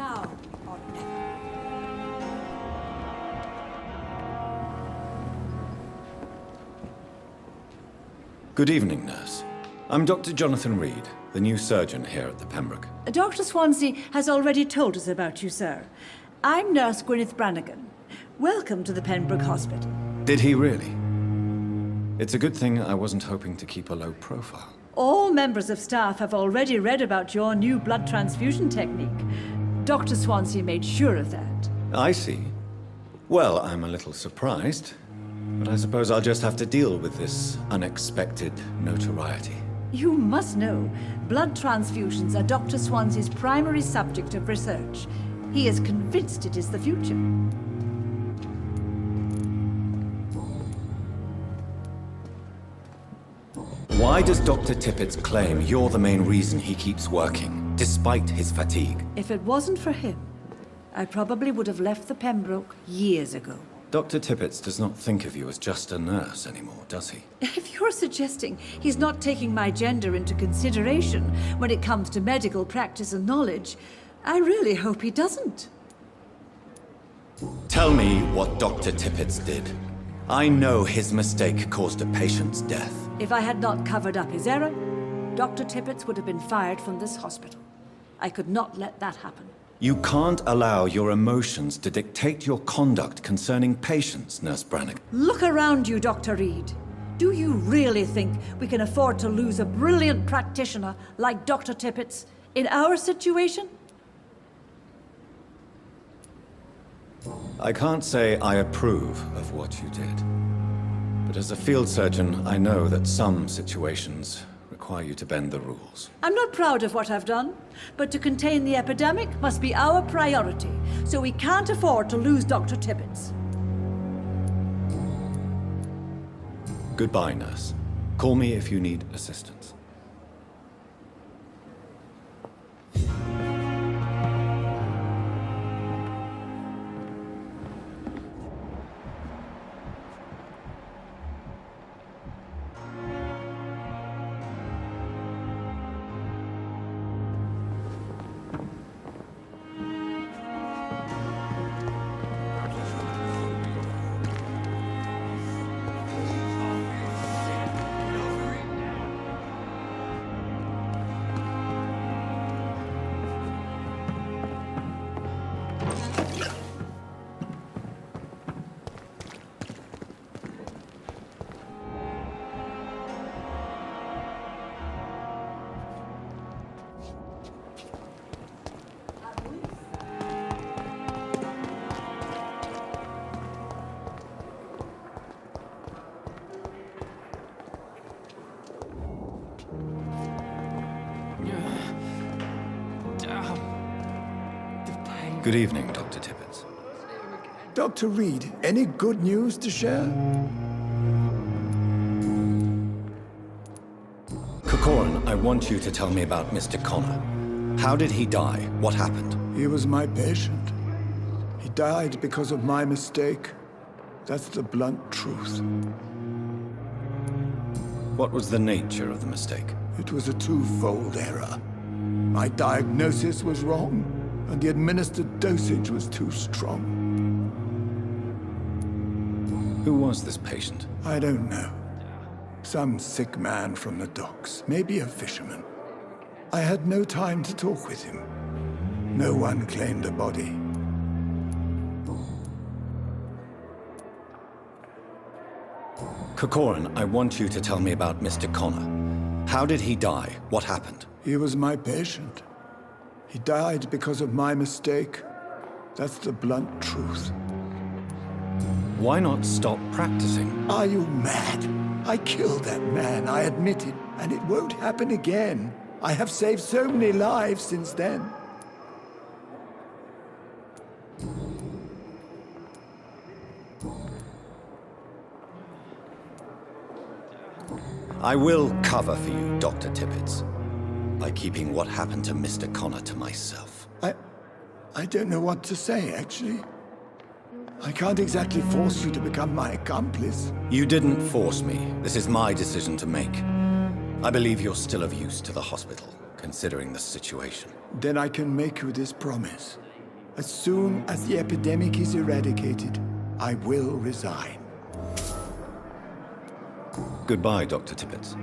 Now or never. Good evening, nurse. I'm Dr. Jonathan Reed, the new surgeon here at the Pembroke. Dr. Swansea has already told us about you, sir. I'm Nurse Gwyneth Brannigan. Welcome to the Pembroke Hospital. Did he really? It's a good thing I wasn't hoping to keep a low profile. All members of staff have already read about your new blood transfusion technique. Dr. Swansea made sure of that. I see. Well, I'm a little surprised, but I suppose I'll just have to deal with this unexpected notoriety. You must know, blood transfusions are Dr. Swansea's primary subject of research. He is convinced it is the future. Why does Dr. Tippett's claim you're the main reason he keeps working, despite his fatigue? If it wasn't for him, I probably would have left the Pembroke years ago. Dr. Tippett does not think of you as just a nurse anymore, does he? If you're suggesting he's not taking my gender into consideration when it comes to medical practice and knowledge, I really hope he doesn't. Tell me what Dr. Tippett did. I know his mistake caused a patient's death. If I had not covered up his error, Dr. Tippett would have been fired from this hospital. I could not let that happen. You can't allow your emotions to dictate your conduct concerning patients, Nurse Brannigan. Look around you, Dr. Reed. Do you really think we can afford to lose a brilliant practitioner like Dr. Tippett in our situation? I can't say I approve of what you did. But as a field surgeon, I know that some situations require you to bend the rules. I'm not proud of what I've done, but to contain the epidemic must be our priority, so we can't afford to lose Dr. Tippett. Goodbye, nurse. Call me if you need assistance. Good evening, Dr. Tippett. Dr. Reed, any good news to share? Corcoran, I want you to tell me about Mr. Connor. How did he die? What happened? He was my patient. He died because of my mistake. That's the blunt truth. What was the nature of the mistake? It was a twofold error. My diagnosis was wrong, and the administered dosage was too strong. Who was this patient? I don't know. Some sick man from the docks, maybe a fisherman. I had no time to talk with him. No one claimed a body. Corcoran, I want you to tell me about Mr. Connor. How did he die? What happened? He was my patient. He died because of my mistake. That's the blunt truth. Why not stop practicing? Are you mad? I killed that man, I admit it, and it won't happen again. I have saved so many lives since then. I will cover for you, Dr. Tippett, by keeping what happened to Mr. Connor to myself. I don't know what to say, actually. I can't exactly force you to become my accomplice. You didn't force me. This is my decision to make. I believe you're still of use to the hospital, considering the situation. Then I can make you this promise. As soon as the epidemic is eradicated, I will resign. Goodbye, Dr. Tippett.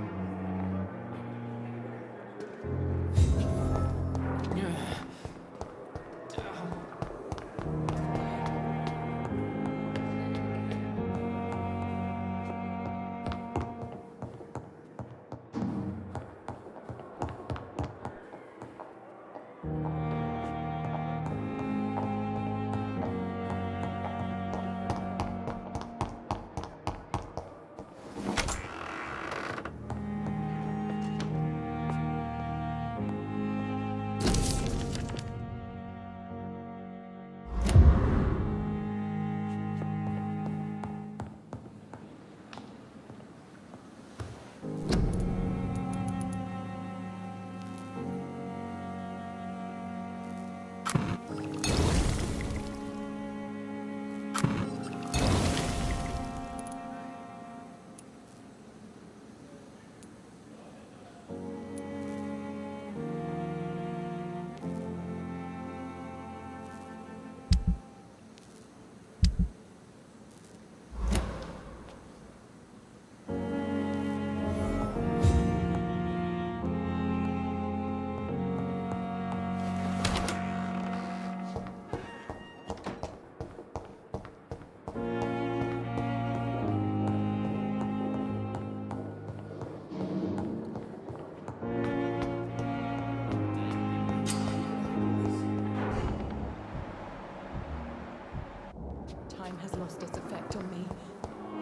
Time has lost its effect on me,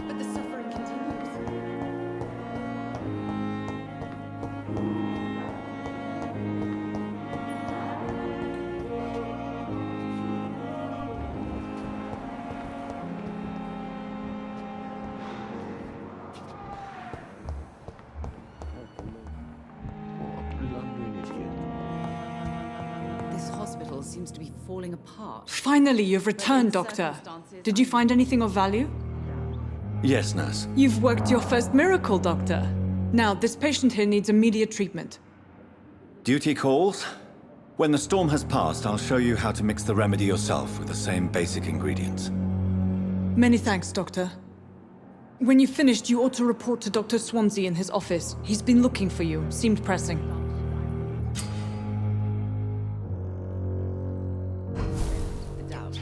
but the suffering continues. This hospital seems to be falling apart. Finally, you've returned, Doctor. Did you find anything of value? Yes, nurse. You've worked your first miracle, Doctor. Now, this patient here needs immediate treatment. Duty calls. When the storm has passed, I'll show you how to mix the remedy yourself with the same basic ingredients. Many thanks, Doctor. When you've finished, you ought to report to Dr. Swansea in his office. He's been looking for you. Seemed pressing. The doubt.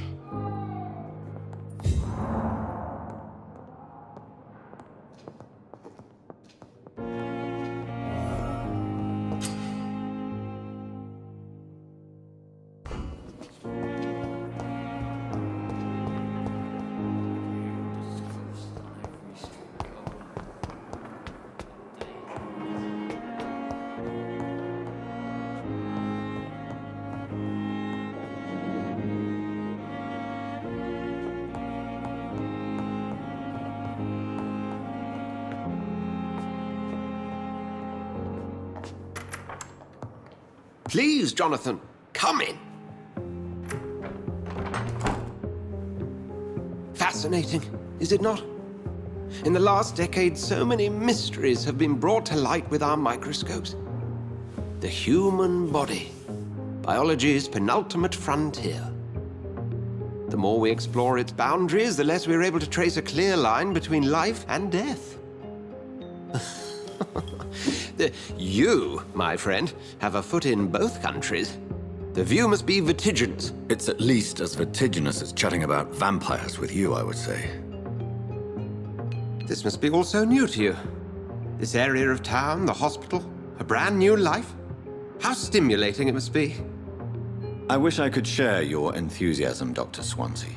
Please, Jonathan, come in. Fascinating, is it not? In the last decade, so many mysteries have been brought to light with our microscopes. The human body, biology's penultimate frontier. The more we explore its boundaries, the less we're able to trace a clear line between life and death. You, my friend, have a foot in both countries. The view must be vertiginous. It's at least as vertiginous as chatting about vampires with you, I would say. This must be all so new to you. This area of town, the hospital, a brand new life. How stimulating it must be. I wish I could share your enthusiasm, Dr. Swansea,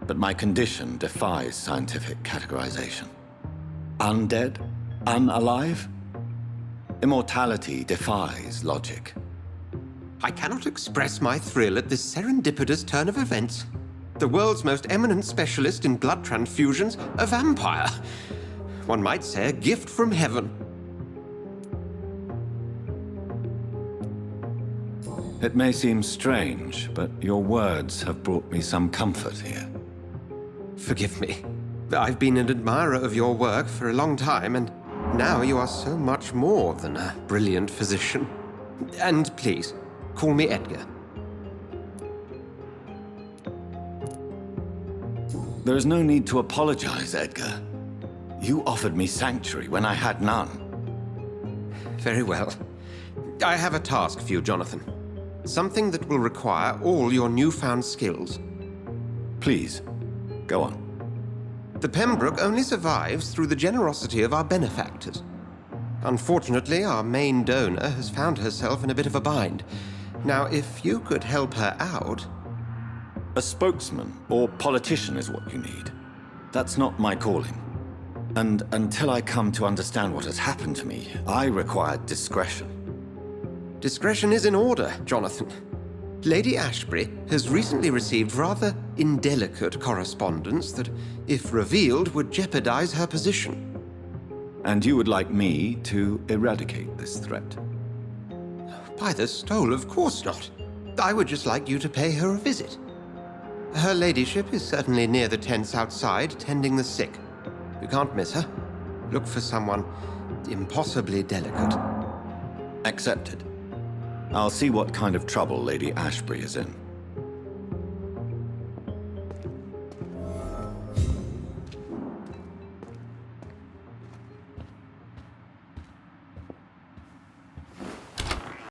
but my condition defies scientific categorization. Undead? Unalive? Immortality defies logic. I cannot express my thrill at this serendipitous turn of events. The world's most eminent specialist in blood transfusions, a vampire. One might say a gift from heaven. It may seem strange, but your words have brought me some comfort here. Forgive me. I've been an admirer of your work for a long time, and now you are so much more than a brilliant physician. And please, call me Edgar. There is no need to apologize, Edgar. You offered me sanctuary when I had none. Very well. I have a task for you, Jonathan. Something that will require all your newfound skills. Please, go on. The Pembroke only survives through the generosity of our benefactors. Unfortunately, our main donor has found herself in a bit of a bind. Now, if you could help her out... A spokesman or politician is what you need. That's not my calling. And until I come to understand what has happened to me, I require discretion. Discretion is in order, Jonathan. Lady Ashbury has recently received rather indelicate correspondence that, if revealed, would jeopardize her position. And you would like me to eradicate this threat? By the stole, of course not. I would just like you to pay her a visit. Her ladyship is certainly near the tents outside, tending the sick. You can't miss her. Look for someone impossibly delicate. Accepted. I'll see what kind of trouble Lady Ashbury is in.